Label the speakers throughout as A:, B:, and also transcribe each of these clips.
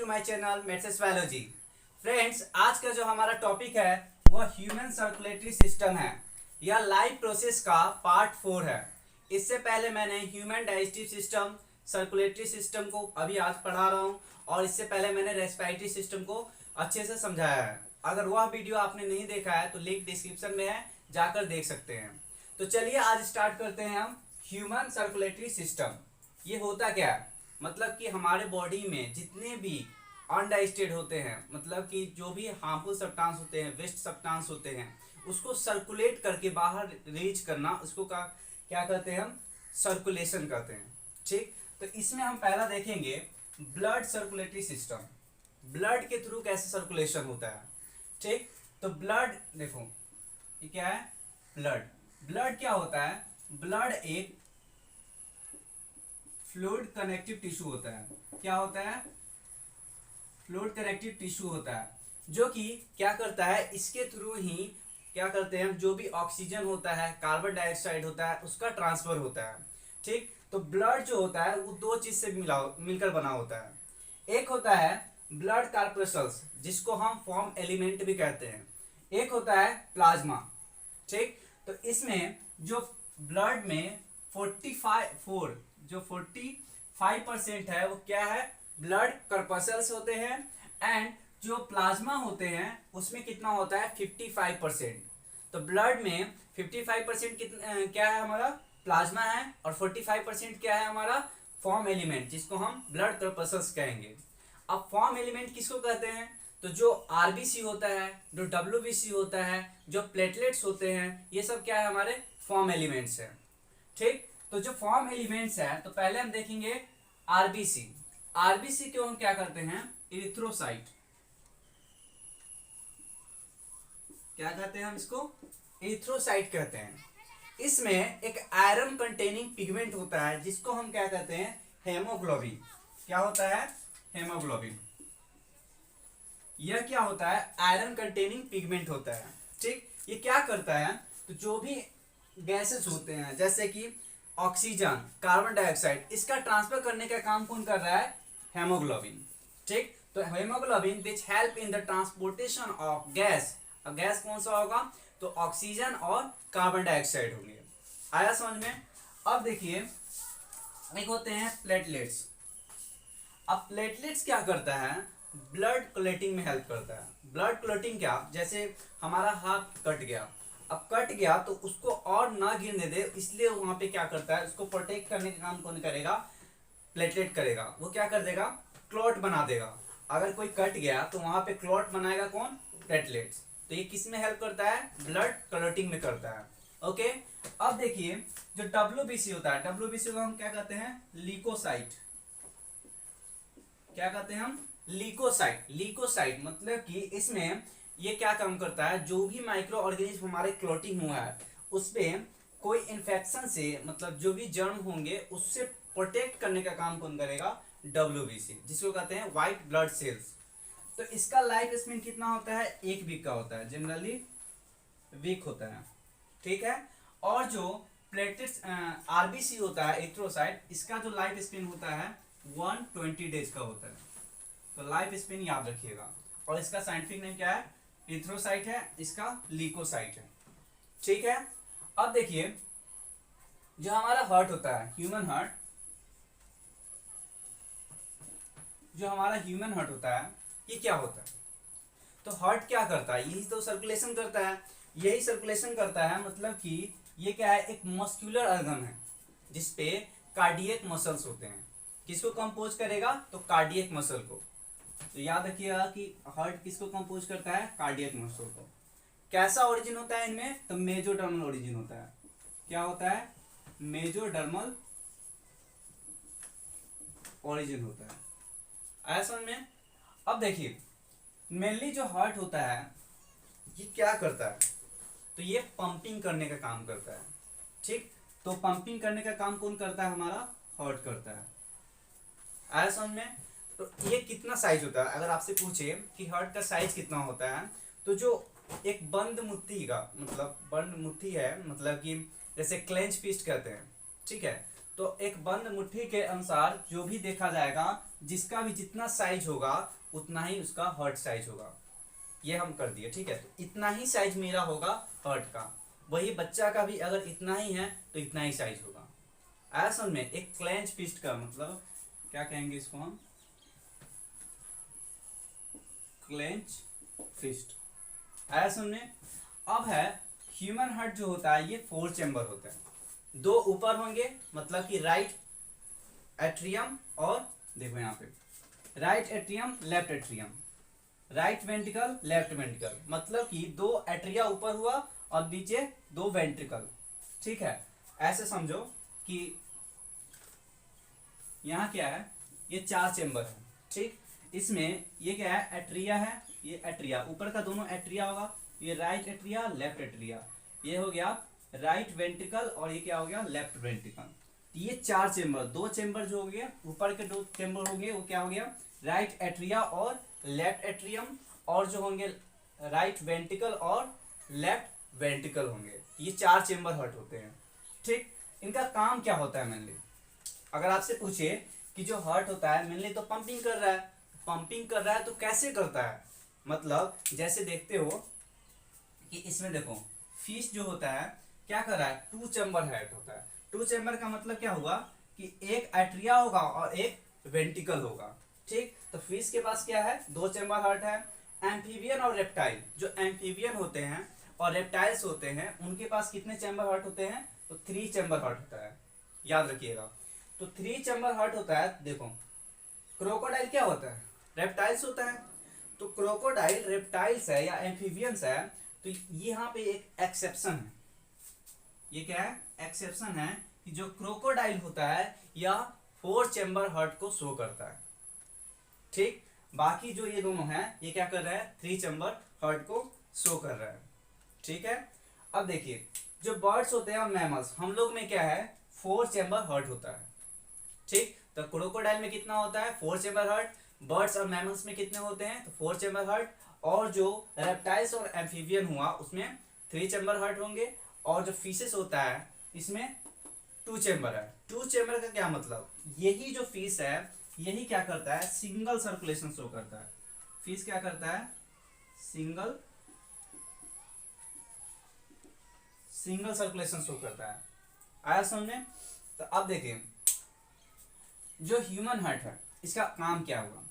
A: My channel mates biology. Friends, आज का जो हमारा टॉपिक है वह ह्यूमन सर्कुलेटरी सिस्टम है। यह लाइफ प्रोसेस का पार्ट 4 है। इससे पहले मैंने human digestive system, circulatory system को अभी आज पढ़ा रहा हूँ और इससे पहले मैंने रेस्पिरेटरी सिस्टम को अच्छे से समझाया है। अगर वह वीडियो आपने नहीं देखा है तो लिंक डिस्क्रिप्शन में है, जाकर देख सकते हैं। तो चलिए आज स्टार्ट करते हैं हम ह्यूमन सर्कुलेटरी सिस्टम। ये होता क्या है? मतलब कि हमारे बॉडी में जितने भी अनडाइजेस्टेड होते हैं, मतलब कि जो भी हार्मफुल सब्सटेंस होते हैं, वेस्ट सब्सटेंस होते हैं, उसको सर्कुलेट करके बाहर रिलीज करना, उसको क्या कहते हैं? हम सर्कुलेशन कहते हैं। ठीक, तो इसमें हम पहला देखेंगे ब्लड सर्कुलेटरी सिस्टम। ब्लड के थ्रू कैसे सर्कुलेशन होता है। ठीक, तो ब्लड देखो, ये क्या है? ब्लड क्या होता है? ब्लड एक फ्लूइड कनेक्टिव टिश्यू होता है। क्या होता है? फ्लूइड कनेक्टिव टिश्यू होता है, जो कि क्या करता है, इसके थ्रू ही क्या करते हैं हम, जो भी ऑक्सीजन होता है, कार्बन डाइऑक्साइड होता है, उसका ट्रांसफर होता है। ठीक, तो ब्लड जो होता है वो दो चीज से मिलकर बना होता है। एक होता है ब्लड कार्पस्कल्स, जिसको हम फॉर्म एलिमेंट भी कहते हैं। एक होता है प्लाज्मा। ठीक, तो इसमें जो ब्लड में 45% है वो क्या है? ब्लड कर्पसल्स होते हैं। एंड जो प्लाज्मा होते हैं उसमें कितना होता है? 55%। तो ब्लड में 55% क्या है हमारा? प्लाज्मा है, और 45% क्या है हमारा? फॉर्म एलिमेंट, जिसको हम ब्लड कर्पसल्स कहेंगे। अब फॉर्म एलिमेंट किसको कहते हैं? तो जो आरबीसी होता है, जो डब्ल्यूबीसी होता है, जो प्लेटलेट्स होते हैं, ये सब क्या है? हमारे फॉर्म एलिमेंट्स है। ठीक, तो जो फॉर्म एलिमेंट्स है, तो पहले हम देखेंगे आरबीसी। आरबीसी को हम क्या करते हैं? इरिथ्रोसाइट। क्या कहते हैं हम इसको? इरिथ्रोसाइट कहते हैं। इसमें एक आयरन कंटेनिंग पिगमेंट होता है, जिसको हम क्या कहते हैं? हेमोग्लोबिन। क्या होता है? हेमोग्लोबिन। यह क्या होता है? आयरन कंटेनिंग पिगमेंट होता है। ठीक, ये क्या करता है? तो जो भी गैसेस होते हैं, जैसे कि ऑक्सीजन, कार्बन डाइऑक्साइड, इसका ट्रांसफर करने का काम कौन कर रहा है? हेमोग्लोबिन। ठीक, तो haemoglobin which help in the transportation of gas. अब गैस कौन सा होगा? तो ऑक्सीजन और कार्बन डाइऑक्साइड होंगे। आया समझ में? अब देखिए, एक होते हैं प्लेटलेट्स। अब प्लेटलेट्स क्या करता है? ब्लड क्लॉटिंग में हेल्प करता है। ब्लड क्लॉटिंग क्या? जैसे हमारा हाथ कट गया, अब कट गया तो उसको और ना गिरने दे, इसलिए वहां पे क्या करता है? उसको प्रोटेक्ट करने का काम कौन करेगा? प्लेटलेट करेगा। वो क्या कर देगा? क्लॉट बना देगा। अगर कोई कट गया तो वहां पे क्लॉट बनाएगा कौन? प्लेटलेट्स। तो ये किस में हेल्प करता है? ब्लड क्लॉटिंग में करता है। ओके, अब देखिए जो डब्ल्यूबीसी होता है, डब्ल्यूबीसी को हम क्या कहते हैं? लीकोसाइट। क्या कहते हैं हम? लीकोसाइट। लीकोसाइट मतलब कि इसमें ये क्या काम करता है? जो भी माइक्रो ऑर्गेनिज्म हमारे क्लॉटिंग हुआ है, उसपे कोई इन्फेक्शन से, मतलब जो भी जर्म होंगे उससे प्रोटेक्ट करने का काम कौन करेगा? डब्ल्यूबीसी, जिसको कहते हैं व्हाइट ब्लड सेल्स। तो इसका लाइफ स्पेन कितना होता है? 1 वीक का होता है, जनरली वीक होता है। ठीक है, और जो प्लेटलेट्स आरबीसी होता है, एरिथ्रोसाइट, इसका जो लाइफ स्पेन होता है 120 डेज का होता है। तो लाइफ स्पेन याद रखिएगा। और इसका साइंटिफिक नेम क्या है? इरिथ्रोसाइट है, इसका लीकोसाइट है। ठीक है, अब देखिए जो हमारा हार्ट होता है, ह्यूमन हार्ट, जो हमारा ह्यूमन हार्ट होता है, ये क्या होता है? तो हार्ट क्या करता है? यही तो सर्कुलेशन करता है। यही सर्कुलेशन करता है, मतलब कि ये क्या है? एक मस्कुलर ऑर्गन है, जिसपे कार्डियक मसल्स होते हैं। किसको कंपोज करेगा? तो कार्डियक मसल को। तो याद रखिएगा कि हार्ट किसको कंपोज करता है? कार्डियक मसल को। कैसा ओरिजिन होता है इनमें? तो मेजोडर्मल ओरिजिन होता है। क्या होता है? मेजोडर्मल ओरिजिन होता है। आया समझ में? अब देखिए मेनली जो हार्ट होता है ये क्या करता है? तो ये पंपिंग करने का काम करता है। ठीक, तो पंपिंग करने का काम कौन करता है? हमारा हार्ट करता है। आया समझ में? तो ये कितना साइज होता है? अगर आपसे पूछे कि हार्ट का साइज कितना होता है, तो जो एक बंद मुट्ठी का, मतलब बंद मुट्ठी है, मतलब कि जैसे क्लेंच फिस्ट कहते हैं। ठीक है, तो एक बंद मुट्ठी के अनुसार जो भी देखा जाएगा, जिसका भी जितना साइज होगा उतना ही उसका हार्ट साइज होगा। ये हम कर दिए, ठीक है। तो इतना ही साइज मेरा होगा हार्ट का, वही बच्चा का भी अगर इतना ही है तो इतना ही साइज होगा। असल में एक क्लेंच फिस्ट का मतलब क्या कहेंगे इसको हम, क्लेंच फिस्ट। असल में अब है ह्यूमन हार्ट जो होता है ये 4 चेंबर होता है। 2 ऊपर होंगे मतलब कि राइट एट्रियम और देखो यहाँ पे right atrium left atrium, right ventricle left ventricle, मतलब कि 2 एट्रिया ऊपर हुआ और नीचे 2 वेंट्रिकल, ठीक है। ऐसे समझो कि यहाँ क्या है, ये 4 चेंबर है, ठीक। इसमें ये क्या है, एट्रिया है, ये एट्रिया ऊपर का दोनों एट्रिया होगा, ये राइट एट्रिया लेफ्ट एट्रिया, ये हो गया राइट वेंट्रिकल और ये क्या हो गया लेफ्ट वेंट्रिकल। ये 4 चेंबर, 2 चेंबर जो हो गया ऊपर के 2 चेंबर होंगे वो क्या हो गया राइट एट्रिया और लेफ्ट एट्रियम, और जो होंगे राइट वेंट्रिकल और लेफ्ट वेंट्रिकल होंगे। ये 4 चेंबर हार्ट होते हैं, ठीक। इनका काम क्या होता है मेनली, अगर आपसे पूछे कि जो हार्ट होता है मेनली तो पंपिंग कर रहा है, पंपिंग कर रहा है तो कैसे करता है, मतलब जैसे देखते हो कि इसमें देखो फिश जो होता है क्या कर रहा है, 2 चेंबर हार्ट होता है। 2 चेंबर का मतलब क्या हुआ कि एक एट्रिया होगा और एक वेंट्रिकल होगा, ठीक। तो फिश के पास क्या है, 2 चेंबर हार्ट है। एम्फीबियन और रेप्टाइल, जो एम्फीबियन होते हैं और रेप्टाइल्स होते हैं उनके पास कितने चेंबर हार्ट होते हैं, तो 3 चेंबर हार्ट होता है, याद रखिएगा। तो 3 चेंबर हार्ट होता है। देखो क्रोकोडाइल क्या होता है, रेप्टाइल्स होता है। तो क्रोकोडाइल रेप्टाइल्स है या एम्फीबियंस है, तो यहाँ पे एक एक्सेप्शन है। ये क्या है, एक्सेप्शन है कि जो क्रोकोडाइल होता है या 4 चेंबर हार्ट को शो करता है, ठीक। बाकी जो ये दोनों हैं ये क्या कर रहा है, 3 चेंबर हार्ट को शो कर रहा है, ठीक है। अब देखिए जो बर्ड्स होते हैं और मैमल्स, हम लोग में क्या है 4 चेंबर हार्ट होता है, ठीक। तो क्रोकोडाइल में कितना होता है 4 चेंबर हार्ट, बर्ड्स और मैमल्स में कितने होते हैं तो 4 चेंबर हार्ट, और जो रेप्टाइल्स और एम्फीबियन हुआ उसमें 3 चेंबर हार्ट होंगे, और जो फिशेस होता है इसमें 2 चेंबर है। 2 चेंबर का क्या मतलब, यही जो फिश है यही क्या करता है, सिंगल सर्कुलेशन शो करता है। फिश क्या करता है, सिंगल सर्कुलेशन शो करता है। आया समझ। तो अब देखिए जो ह्यूमन हार्ट है इसका काम क्या हुआ,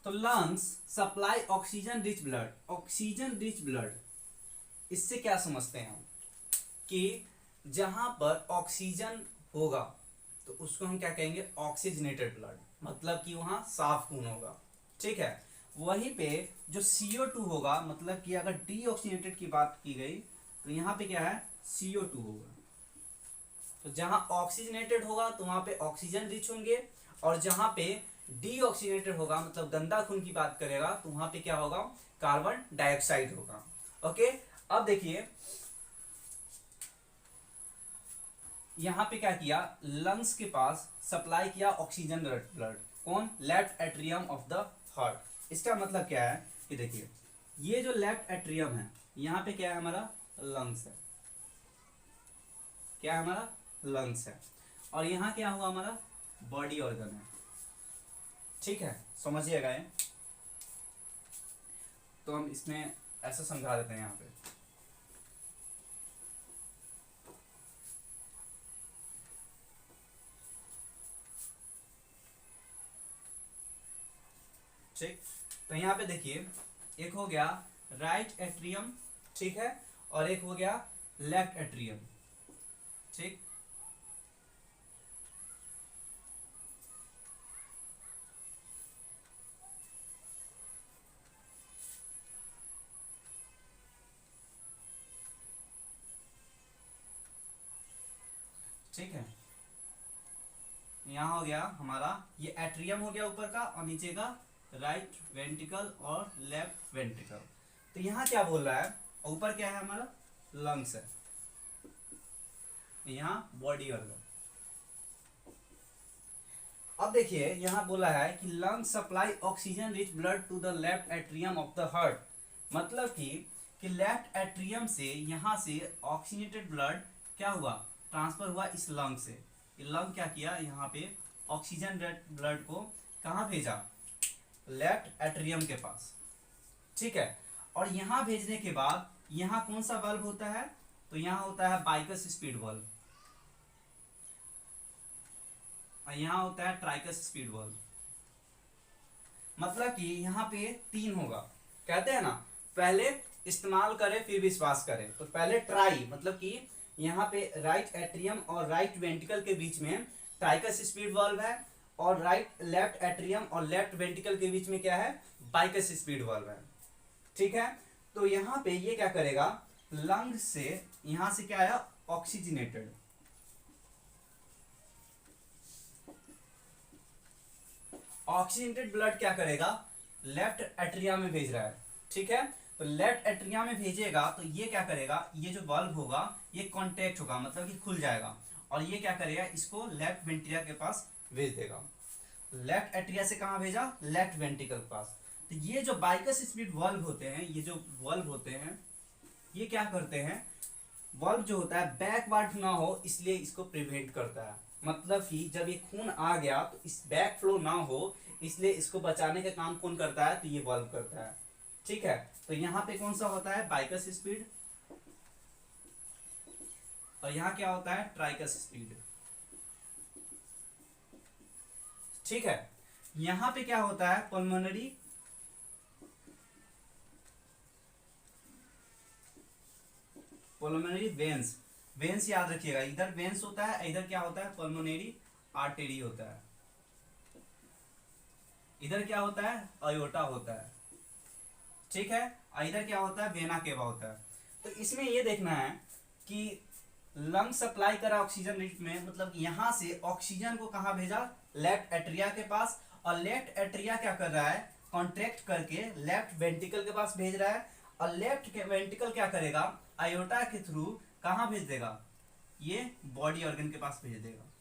A: तो lungs supply oxygen rich blood, oxygen rich blood, इससे क्या समझते हैं हम कि जहां पर ऑक्सीजन होगा तो उसको हम क्या कहेंगे, ऑक्सीजनेटेड ब्लड, मतलब कि वहां साफ खून होगा, ठीक है। वहीं पे जो CO2 होगा, मतलब कि अगर डीऑक्सीजनेटेड की बात की गई तो यहाँ पे क्या है CO2 होगा। तो जहां ऑक्सीजनेटेड होगा तो वहां पे ऑक्सीजन रिच होंगे, और जहां पे डीऑक्सीजनेटेड होगा मतलब गंदा खून की बात करेगा तो वहां पे क्या होगा, कार्बन डाइऑक्साइड होगा। ओके, अब देखिए यहां पे क्या किया, लंग्स के पास सप्लाई किया ऑक्सीजन ब्लड, कौन, left atrium of the heart. इसका मतलब क्या है कि देखिए ये जो लेफ्ट एट्रियम है यहाँ पे क्या है हमारा लंग्स है, क्या है हमारा लंग्स है, और यहाँ क्या हुआ हमारा बॉडी ऑर्गन है, ठीक है, समझिएगा ये। तो हम इसमें ऐसा समझा देते हैं यहाँ पे, ठीक। तो यहाँ पे देखिए एक हो गया राइट एट्रियम, ठीक है, और एक हो गया लेफ्ट एट्रियम, ठीक। ठीक है, यहाँ हो गया हमारा ये एट्रियम हो गया ऊपर का, और नीचे का राइट वेंट्रिकल और लेफ्ट वेंट्रिकल। तो यहाँ क्या बोल रहा है, ऊपर क्या है हमारा लंग्स है, यहाँ बॉडी ऑर्गन। अब देखिए यहाँ बोला है कि lung supply oxygen rich blood to the left atrium of the heart, मतलब कि लेफ्ट एट्रियम से यहाँ से ऑक्सीजनेटेड ब्लड क्या हुआ, ट्रांसफर हुआ इस लंग से। ये लंग क्या किया, यहाँ पे ऑक्सीजन ब्लड को कहाँ भेजा, लेफ्ट एट्रियम के पास, ठीक है। और यहां भेजने के बाद यहां कौन सा बल्ब होता है, तो यहां होता है बाइकस स्पीड बल्ब, और यहां होता है ट्राइकस स्पीड बल्ब। मतलब कि यहाँ पे 3 होगा, कहते हैं ना पहले इस्तेमाल करें फिर विश्वास करें, तो पहले ट्राई मतलब कि यहाँ पे राइट एट्रियम और राइट वेंट्रिकल के बीच में ट्राइकस स्पीड वाल्व है, और राइट लेफ्ट एट्रियम और लेफ्ट वेंट्रिकल के बीच में क्या है, बाइकस स्पीड वाल्व है, ठीक है। तो यहाँ पे ये क्या करेगा, लंग से यहां से क्या है, ऑक्सीजनेटेड, ऑक्सीजनेटेड ब्लड क्या करेगा, लेफ्ट एट्रिया में भेज रहा है, ठीक है। तो लेफ्ट एट्रिया में भेजेगा तो ये क्या करेगा, ये जो बल्ब होगा ये कॉन्टेक्ट होगा, मतलब कि खुल जाएगा, और ये क्या करेगा, इसको लेफ्ट वेंट्रिया के पास भेज देगा। लेफ्ट एट्रिया से कहां भेजा, लेफ्ट वेंट्रिकल के पास। तो ये जो बाइकस स्पीड बल्ब होते हैं, ये जो बल्ब होते हैं ये क्या करते हैं, बल्ब जो होता है बैकवार्ड ना हो इसलिए इसको प्रिवेंट करता है, मतलब कि जब ये खून आ गया तो इस बैक फ्लो ना हो इसलिए इसको बचाने का काम कौन करता है, तो ये बल्ब करता है, ठीक है। तो यहाँ पे कौन सा होता है, बाइकस स्पीड, और यहाँ क्या होता है, ट्राइकस स्पीड, ठीक है। यहाँ पे क्या होता है, पल्मोनरी पल्मोनरी वेंस, वेंस याद रखिएगा, इधर वेंस होता है, इधर क्या होता है, पल्मोनरी आर्टेरी होता है, इधर क्या होता है, अयोटा होता है, ठीक है। इधर क्या होता है, वेना केवा होता है। तो इसमें ये देखना है कि लंग सप्लाई करा ऑक्सीजन रिच में, मतलब यहां से ऑक्सीजन को कहां भेजा, लेफ्ट एट्रिया के पास, और लेफ्ट एट्रिया क्या कर रहा है, कॉन्ट्रैक्ट करके लेफ्ट वेंट्रिकल के पास भेज रहा है, और लेफ्ट वेंट्रिकल क्या करेगा, आयोटा के थ्रू कहां भेज देगा, ये बॉडी ऑर्गन के पास भेज देगा,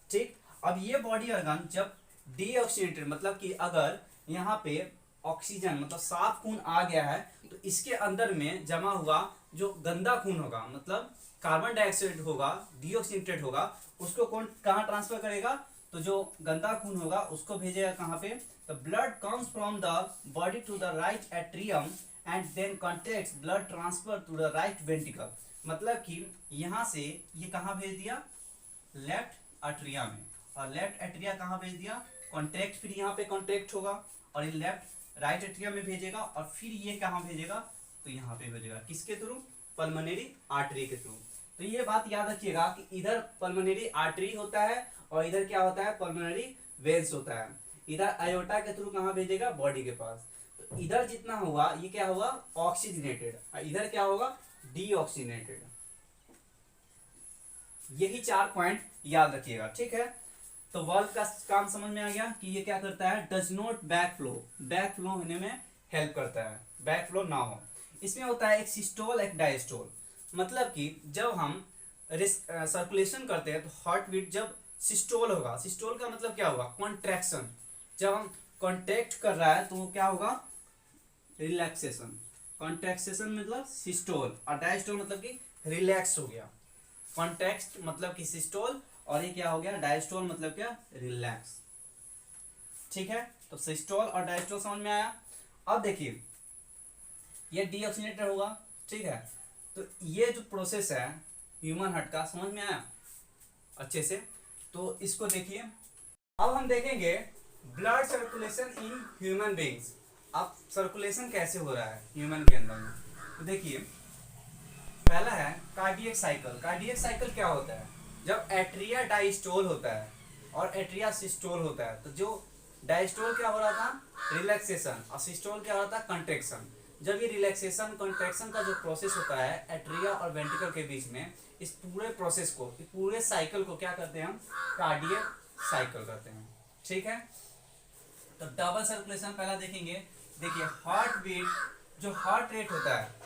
A: ठीक। अब ये बॉडी ऑर्गन जब डीऑक्सीडेटेड, मतलब कि अगर यहाँ पे ऑक्सीजन मतलब साफ खून आ गया है तो इसके अंदर में जमा हुआ जो गंदा खून होगा, मतलब कार्बन डाइऑक्साइड होगा, डीऑक्सीडेटेड होगा, उसको कौन कहाँ ट्रांसफर करेगा, तो जो गंदा खून होगा उसको भेजेगा कहाँ पे, the blood comes from the body to the right atrium and then contacts blood transfer to the right ventricle, मतलब कि यहाँ से ये कहाँ भेज दिया, लेफ्ट एट्रिया में, और लेफ्ट एट्रिया कहाँ भेज दिया, कॉन्ट्रैक्ट, फिर यहाँ पे कॉन्ट्रैक्ट होगा और ये लेफ्ट राइट एट्रिया में भेजेगा, और फिर ये कहाँ भेजेगा, तो यहाँ पे भेजेगा, किसके थ्रू, पल्मोनरी आर्टरी के थ्रू। तो ये बात याद रखिएगा कि इधर पल्मोनरी आर्टरी होता है और इधर क्या होता है, पल्मोनरी वेन्स होता है। इधर आयोटा के थ्रू कहाँ भेजेगा, बॉडी के पास। तो इधर जितना हुआ ये क्या होगा, ऑक्सीजनेटेड, और इधर क्या होगा, डीऑक्सीजनेटेड। यही 4 पॉइंट याद रखिएगा, ठीक है। तो वाल्व का काम समझ में आ गया कि ये क्या करता है, does not back flow, back flow होने में हेल्प करता है, बैक फ्लो ना हो। इसमें होता है एक सिस्टोल एक डायस्टोल, मतलब कि जब हम सर्कुलेशन करते हैं तो हार्ट बीट जब सिस्टोल होगा, सिस्टोल का मतलब क्या होगा, कॉन्ट्रैक्शन, जब हम कॉन्ट्रैक्ट कर रहा है तो वो क्या होगा, रिलैक्सेशन, कॉन्ट्रैक्शन मतलब सिस्टोल, और डायस्टोल मतलब कि रिलैक्स हो गया, कॉन्ट्रैक्ट मतलब कि सिस्टोल, और ये क्या हो गया, डायस्टोल मतलब क्या, रिलैक्स, ठीक है। तो सिस्टोल और डायस्टोल समझ में आया। अब देखिए ये डीऑक्सीनेटेड होगा, ठीक है। तो ये जो प्रोसेस है ह्यूमन हार्ट का, समझ में आया अच्छे से, तो इसको देखिए। अब हम देखेंगे blood circulation in human beings. अब सर्कुलेशन कैसे हो रहा है ह्यूमन के अंदर में, तो देखिए पहला है कार्डियक साइकिल। कार्डियक साइकिल क्या होता है, जब एट्रिया डायस्टोल होता है और एट्रिया सिस्टोल होता है, तो जो डायस्टोल क्या हो रहा था, रिलैक्सेशन, और सिस्टोल क्या हो रहा था, कंट्रैक्शन। जब ये रिलैक्सेशन कंट्रैक्शन का जो प्रोसेस होता है एट्रिया और वेंट्रिकल के बीच में, इस पूरे प्रोसेस को, इस पूरे साइकिल को क्या करते हैं हम, कार्डियक साइकिल करते हैं, ठीक है। तो डबल सर्कुलेशन पहला देखेंगे। देखिए हार्ट बीट, जो हार्ट रेट होता है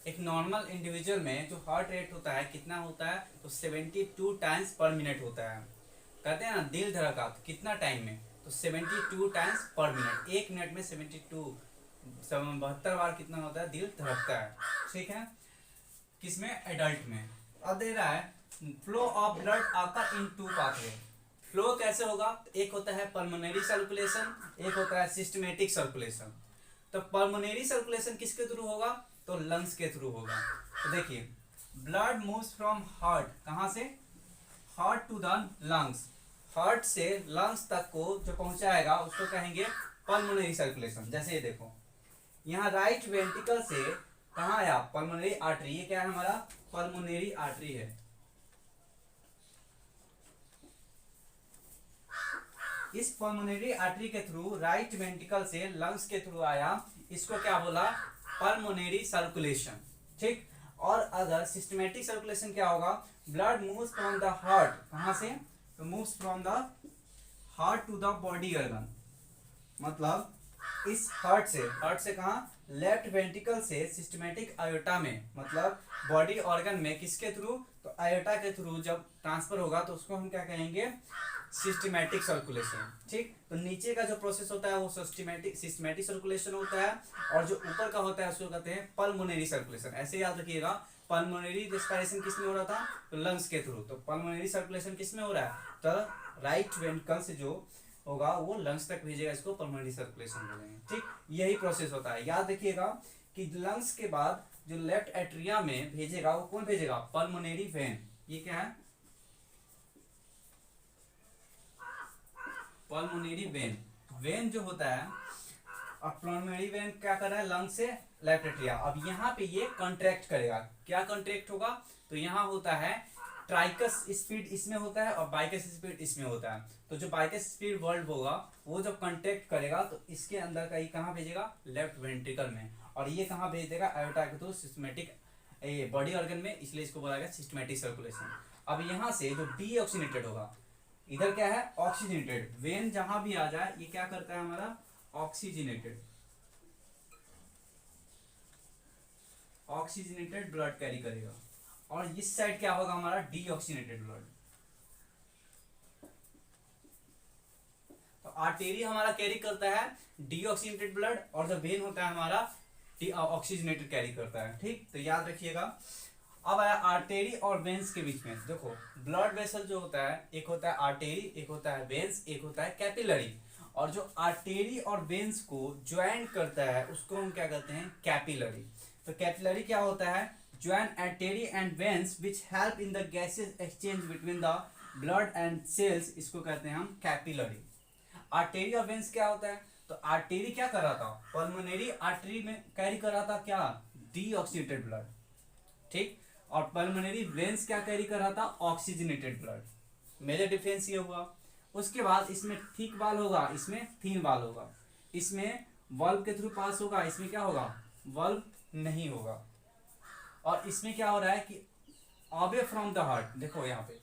A: एक नॉर्मल इंडिविजुअल में, जो हार्ट रेट होता है कितना होता है, तो 72 टाइम्स पर मिनट होता है। कहते हैं ना दिल धड़का, तो कितना टाइम में, तो 72 टाइम्स पर मिनट, एक मिनट में 72 बार कितना होता है, दिल धड़कता है, ठीक है। किसमें, एडल्ट में। अब दे रहा है फ्लो ऑफ ब्लड आकर इन 2 पाथवे, फ्लो कैसे होगा, एक होता है पल्मोनरी सर्कुलेशन, एक होता है सिस्टमेटिक सर्कुलेशन। तो पल्मोनरी सर्कुलेशन किसके थ्रू होगा, तो लंग्स के थ्रू होगा। तो देखिए ब्लड मूव्स फ्रॉम हार्ट, कहाँ से, heart to the lungs, heart से लंग्स तक को जो पहुंचाएगा उसको कहेंगे पल्मोनरी सर्कुलेशन। जैसे ये देखो यहाँ राइट वेंट्रिकल से कहाँ आया, पल्मोनरी आर्टरी, ये क्या है हमारा पल्मोनरी आर्टरी है। इस पल्मोनरी आर्टरी के थ्रू राइट वेंट्रिकल से लंग्स के थ्रू आया, इसको क्या बोला, पल्मोनरी सर्कुलेशन। ठीक, और अगर सिस्टमेटिक सर्कुलेशन क्या होगा, blood moves from the heart, कहां से, तो moves from the heart to the body organ, मतलब इस हार्ट से कहा, लेफ्ट वेंट्रिकल से सिस्टमेटिक आयोटा में, मतलब बॉडी ऑर्गन में, किसके थ्रू, तो आयोटा के थ्रू जब ट्रांसफर होगा तो उसको हम क्या कहेंगे, सिस्टमेटिक सर्कुलेशन। ठीक, तो नीचे का जो प्रोसेस होता है वो सिस्टमेटिक सर्कुलेशन होता है, और जो ऊपर का होता है उसको कहते हैं पल्मोनरी सर्कुलेशन। ऐसे याद रखिएगा, पल्मोनरी रेस्पिरेशन किसमें हो रहा था, तो लंग्स के थ्रू। तो पल्मोनरी सर्कुलेशन किसमें हो रहा है, तो राइट वेंट्रिकल से जो होगा वो लंग्स तक भेजेगा, इसको पल्मोनरी सर्कुलेशन बोलेंगे। ठीक, यही प्रोसेस होता है। याद रखिएगा कि लंग्स के बाद जो लेफ्ट एट्रिया में भेजेगा वो कौन भेजेगा, पल्मोनरी वेन। ये क्या है, पल्मोनरी वेन। वेन जो होता है, अब पल्मोनरी वेन क्या कर रहा है, लंग से लेफ्ट एट्रिया। अब यहाँ पे ये कॉन्ट्रैक्ट करेगा, क्या कॉन्ट्रैक्ट होगा, तो यहाँ होता है ट्राइकस स्पीड, इसमें होता है, और बाइकस स्पीड इसमें होता है। तो जो बाइकस स्पीड वर्ल्ड होगा वो जब कॉन्ट्रैक्ट करेगा तो इसके अंदर का ये कहाँ भेजेगा, लेफ्ट वेंट्रिकल में, और ये कहाँ भेज देगा, आयोटा के थ्रू सिस्टमेटिक बॉडी ऑर्गन में, इसलिए इसको बोला गया सिस्टमेटिक सर्कुलेशन। अब यहाँ से जो डीऑक्सीनेटेड होगा, इधर क्या है, ऑक्सीजनेटेड। वेन जहां भी आ जाए ये क्या करता है हमारा, ऑक्सीजनेटेड, ऑक्सीजनेटेड ब्लड कैरी करेगा, और इस साइड क्या होगा हमारा, डीऑक्सीनेटेड ब्लड। तो आर्टेरी हमारा कैरी करता है डीऑक्सीनेटेड ब्लड, और जो वेन होता है हमारा ऑक्सीजनेटेड कैरी करता है। ठीक, तो याद रखिएगा। अब आया आर्टेरी और वेंस के बीच में, देखो ब्लड वेसल जो होता है, एक होता है आर्टेरी, एक होता है वेंस, एक होता है कैपिलरी, और जो आर्टेरी और वेंस को ज्वाइन करता है उसको हम क्या कहते हैं, कैपिलरी। तो कैपिलरी क्या होता है, join artery and veins which help in the gases exchange between the blood and cells, इसको कहते हैं हम कैपिलरी। आर्टेरी और वेंस क्या होता है, तो आर्टेरी क्या कर रहा था, पल्मोनरी आर्टरी में कैरी कर रहा था क्या, डीऑक्सीनेटेड ब्लड। ठीक, और पल्मोनरी वेंस क्या कैरी कर रहा था, ऑक्सीजनेटेड ब्लड। मेजर डिफरेंस ये हुआ। उसके बाद इसमें थिक वाल होगा, इसमें थीन वाल होगा, इसमें वाल्व के थ्रू पास होगा, इसमें क्या होगा, वाल्व नहीं होगा। और इसमें क्या हो रहा है कि अवे फ्रॉम द हार्ट, देखो यहाँ पे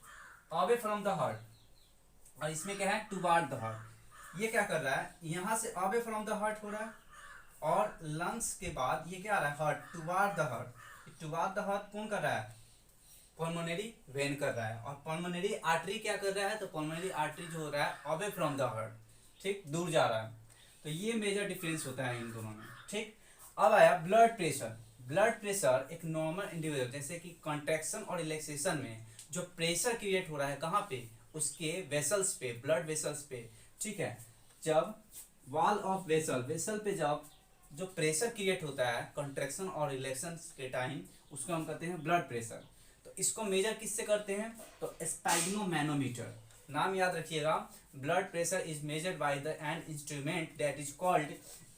A: अवे फ्रॉम द हार्ट, और इसमें क्या है, टुवार्ड द हार्ट। ये क्या कर रहा है, यहां से अवे फ्रॉम द हार्ट हो रहा है, और लंग्स के बाद ये क्या आ रहा है, heart, toward the heart. Toward the heart कौन कर रहा है, पल्मोनरी वेन कर रहा है। और पल्मोनरी आर्टरी क्या कर रहा है, तो पल्मोनरी आर्टरी जो हो रहा है अवे फ्रॉम द हार्ट, ठीक, दूर जा रहा है। तो ये मेजर डिफरेंस होता है इन दोनों में। ठीक, अब आया ब्लड प्रेशर। ब्लड प्रेशर एक नॉर्मल इंडिविजुअल, जैसे कि कॉन्ट्रैक्शन और रिलैक्सेशन में जो प्रेशर क्रिएट हो रहा है, कहाँ पे, उसके वेसल्स पे, ब्लड वेसल्स पे। ठीक है, जब वॉल ऑफ वेसल पे जब जो प्रेशर क्रिएट होता है कॉन्ट्रैक्शन और रिलैक्शन के टाइम, उसको हम कहते हैं ब्लड प्रेशर। तो इसको मेजर किससे करते हैं, तो स्पैग्नोमैनोमीटर। नाम याद रखिएगा, blood pressure is measured by the an instrument that is called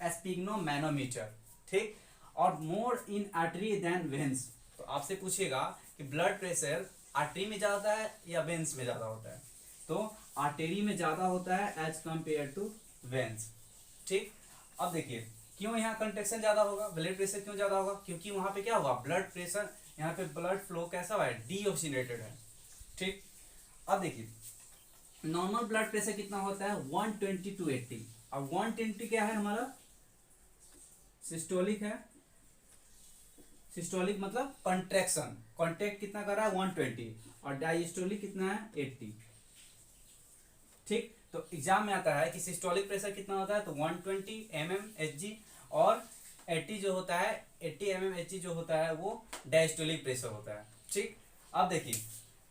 A: sphygmomanometer. ठीक, और more in artery then veins. तो आपसे पूछेगा कि ब्लड प्रेशर आर्टरी में ज्यादा है या वेन्स में ज्यादा होता है, तो आर्टरी में ज्यादा होता है एज कंपेयर टू वेन्स। ठीक, अब देखिए क्यों यहाँ कंट्रैक्शन ज्यादा होगा, ब्लड प्रेशर क्यों ज्यादा होगा, क्योंकि वहां पे क्या होगा, ब्लड प्रेशर, यहाँ पे ब्लड फ्लो कैसा है, डीऑक्सीनेटेड है। ठीक, अब देखिए नॉर्मल ब्लड प्रेशर कितना होता है, 120 to 80। अब 120 क्या है हमारा, सिस्टोलिक है, सिस्टोलिक मतलब कंट्रैक्शन, कॉन्ट्रैक्ट कितना कर रहा है 120, और डायस्टोलिक कितना है 80। ठीक, तो एग्जाम में आता है कि सिस्टोलिक प्रेशर कितना होता है, तो 120 mmHg, और 80 जो होता है 80 mmHg जो होता है वो डायस्टोलिक प्रेशर होता है। ठीक, अब देखिए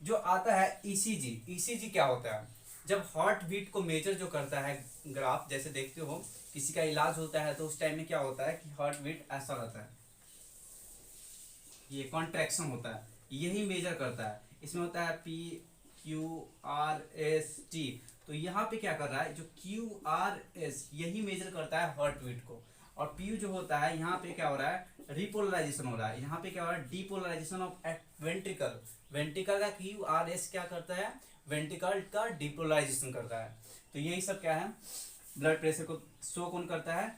A: जो आता है ईसीजी। ईसीजी क्या होता है, जब हार्ट बीट को मेजर जो करता है ग्राफ, जैसे देखते हो किसी का इलाज होता है तो उस टाइम में क्या होता है कि हार्ट बीट ऐसा रहता है, ये कॉन्ट्रैक्शन होता है, यही मेजर करता है। इसमें होता है P Q R S T, तो यहाँ पे क्या कर रहा है, जो क्यू आर एस यही मेजर करता है हार्ट बीट को। और पी जो होता है यहाँ पे क्या हो रहा है, रिपोलराइजेशन हो रहा है, यहाँ पे क्या हो रहा है, डीपोलराइजेशन ऑफ वेंट्रिकल। वेंट्रिकल का क्यू आर एस क्या करता है, वेंट्रिकल का डिपोलराइजेशन करता है। तो यही सब क्या है, ब्लड प्रेशर को शो कौन करता है,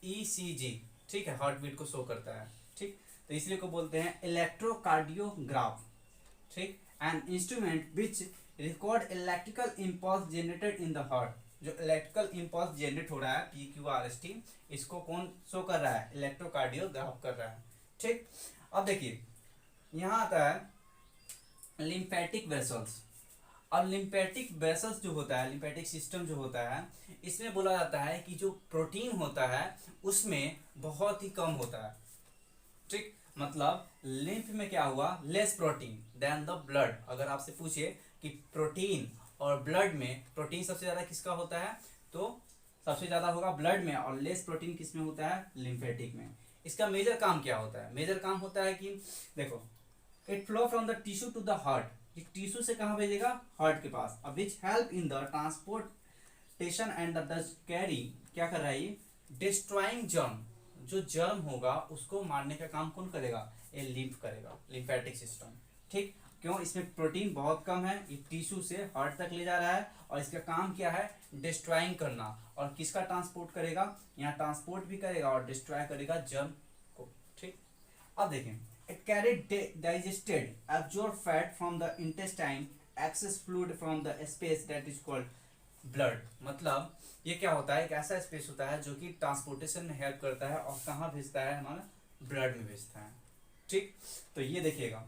A: ईसीजी, ठीक है, हार्ट बीट को शो करता है, ठीक। तो इसलिए को बोलते हैं इलेक्ट्रोकार्डियोग्राफ, ठीक, an instrument which record electrical impulse generated in the heart. जो इलेक्ट्रिकल इम्पल्स जनरेट हो रहा है P Q R S T, इसको कौन शो कर रहा है, इलेक्ट्रोकार्डियोग्राफ कर रहा है, ठीक। अब देखिए यहाँ आता है लिम्फेटिक वेसल्स। और लिम्फेटिक वेसल्स जो होता है, लिम्फेटिक सिस्टम जो होता है, इसमें बोला जाता है कि जो प्रोटीन होता है उसमें बहुत ही कम होता है, ठीक। मतलब लिम्फ में क्या हुआ, less protein then the blood. अगर आपसे पूछे कि प्रोटीन और ब्लड में, प्रोटीन सबसे ज्यादा किसका होता है, तो सबसे ज्यादा होगा ब्लड में, और लेस प्रोटीन किसमें होता है, लिम्फेटिक में। इसका मेजर काम क्या होता है, मेजर काम होता है कि देखो, it flow from the tissue to the heart, tissue से कहाँ भेजेगा, हार्ट के पास। अब which help in the transportation and the carry, क्या कर रहा है ये, डिस्ट्रॉइंग जर्म, जो जर्म होगा उसको मारने का काम कौन करेगा, ये लिम्फ करेगा, लिम्फेटिक सिस्टम, ठीक। क्यों, इसमें प्रोटीन बहुत कम है, ये टिश्यू से हार्ट तक ले जा रहा है, और इसका काम क्या है, डिस्ट्रॉइंग करना। और किसका ट्रांसपोर्ट करेगा, यहाँ ट्रांसपोर्ट भी करेगा और डिस्ट्रॉय करेगा जर्म को, ठीक। अब देखें, it carried digested absorbed fat from the intestine, excess fluid from the space that is called blood। मतलब ये क्या होता है, एक ऐसा स्पेस होता है जो कि ट्रांसपोर्टेशन में हेल्प करता है, और कहाँ भेजता है, हमारा ब्लड में भेजता है, ठीक। तो ये देखिएगा,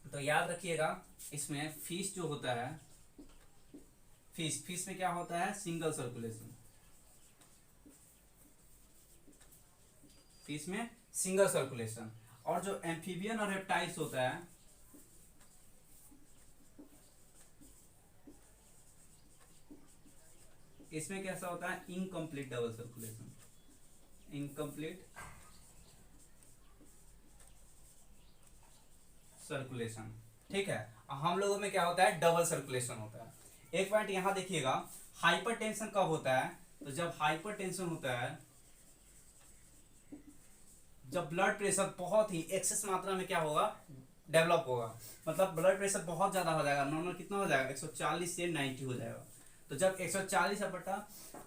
A: तो याद रखिएगा, इसमें फिश जो होता है, फिश में क्या होता है, सिंगल सर्कुलेशन, फिश में सिंगल सर्कुलेशन। और जो एम्फीबियन और रेप्टाइल्स होता है, इसमें कैसा होता है, incomplete double circulation, incomplete circulation, ठीक है। हम लोगों में क्या होता है, डबल सर्कुलेशन होता है। एक पॉइंट यहां देखिएगा, हाइपरटेंशन कब होता है, तो जब हाइपरटेंशन होता है, जब ब्लड प्रेशर बहुत ही एक्सेस मात्रा में क्या होगा, डेवलप होगा। मतलब ब्लड प्रेशर बहुत ज्यादा हो जाएगा, नॉर्मल कितना हो जाएगा, 140 से 90 हो जाएगा। तो जब 140 बटा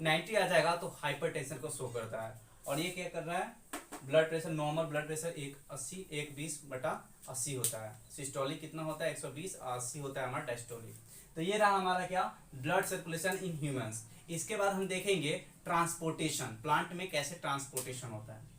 A: 90 आ जाएगा तो हाइपरटेंशन को शो करता है। और ये क्या कर रहा है, blood pressure, normal blood pressure 180 120 बटा 80 होता है, सिस्टोलिक कितना होता है, 120, 80 होता है हमारा डायस्टोलिक। तो ये रहा हमारा क्या, ब्लड सर्कुलेशन इन ह्यूमंस। इसके बाद हम देखेंगे ट्रांसपोर्टेशन, प्लांट में कैसे ट्रांसपोर्टेशन होता है।